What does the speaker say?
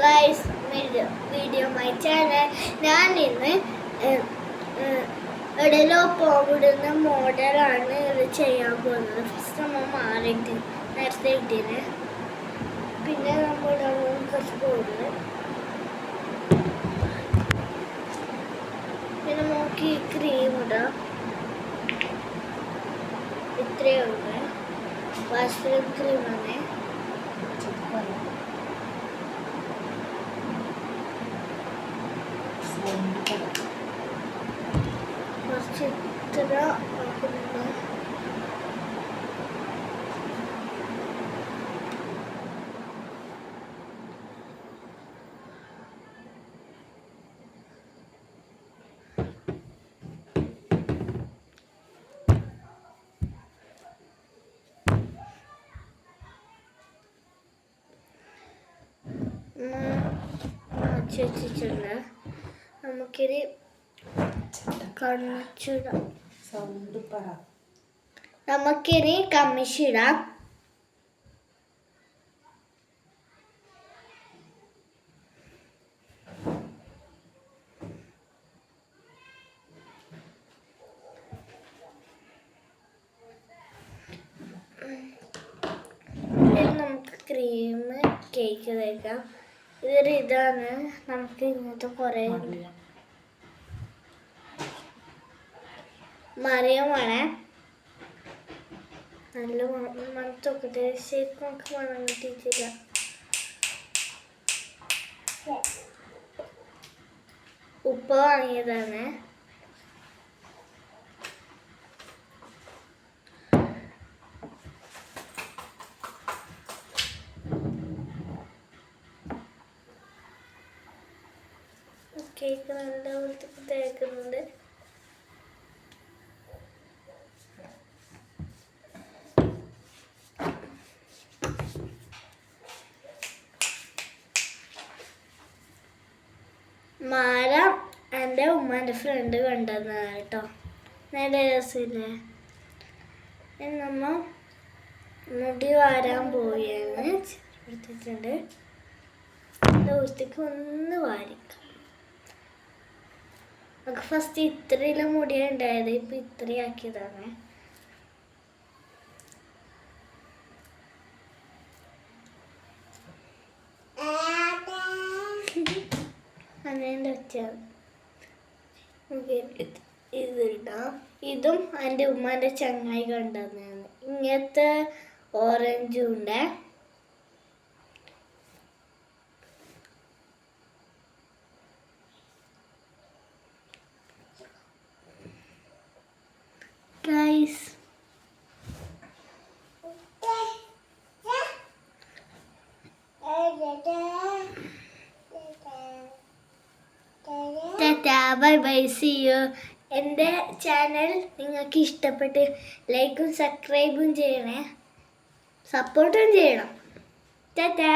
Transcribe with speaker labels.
Speaker 1: guys, video my channel. ഞാൻ ഇന്ന് എവിടെയല്ലോ പോവിടുന്ന മോഡലാണ് ഇത് ചെയ്യാൻ പോകുന്നത്. ഫസ്റ്റ് നമ്മൾ മാറിയിട്ട് നേരത്തെ ഇട്ടിന്, പിന്നെ നമ്മൾ കുറച്ച് പോകുന്നത്, പിന്നെ നോക്കി ക്രീം ഇടാം. ഇത്രയുണ്ട് വാഷ്ക്രീം ക്രീമാണ്. കുറച്ച് ഇത്ര വെച്ചിട്ടുണ്ട്. നമുക്കിത് കമ്മിച്ചിടാം. നമുക്കിനി കമ്മിച്ചിടാം. നമുക്ക് ക്രീം കേക്ക് തേക്കാം. ഇതാണ് നമുക്ക് ഇങ്ങനത്തെ കുറേ മറിയമാണ്. നല്ല മണത്തൊക്കെ ശരിക്കും നമുക്ക് മണം കിട്ടിയിട്ടില്ല. ഉപ്പ് വാങ്ങിയതാണ്. കേക്ക് നല്ല പോലത്തെ തേക്കുന്നുണ്ട്. മാല എൻ്റെ ഉമ്മാൻ്റെ ഫ്രണ്ട് കണ്ടതാണ് കേട്ടോ. നല്ല രസമില്ലേ? നമ്മ മുടി വാരാൻ പോയാണ്. എടുത്തിട്ടുണ്ട്. ദിവസത്തേക്ക് ഒന്ന് വാരിക്കാം. നമുക്ക് ഫസ്റ്റ് ഇത്രയിലെ മുടിയാണ് ഉണ്ടായത്, ഇപ്പം ഇത്രയാക്കിയതാണ്. അങ്ങനെ വെച്ചാൽ ഇതിടാം. ഇതും എൻ്റെ ഉമ്മാൻ്റെ ചങ്ങായി കണ്ടതാണ്. ഇങ്ങനത്തെ ഓറഞ്ചും ഉണ്ട്. Guys, tata, bye bye, see you. എൻ്റെ ചാനൽ നിങ്ങൾക്ക് ഇഷ്ടപ്പെട്ട് ലൈക്കും സബ്സ്ക്രൈബും ചെയ്യണേ, സപ്പോർട്ടും ചെയ്യണം. ടാറ്റാ.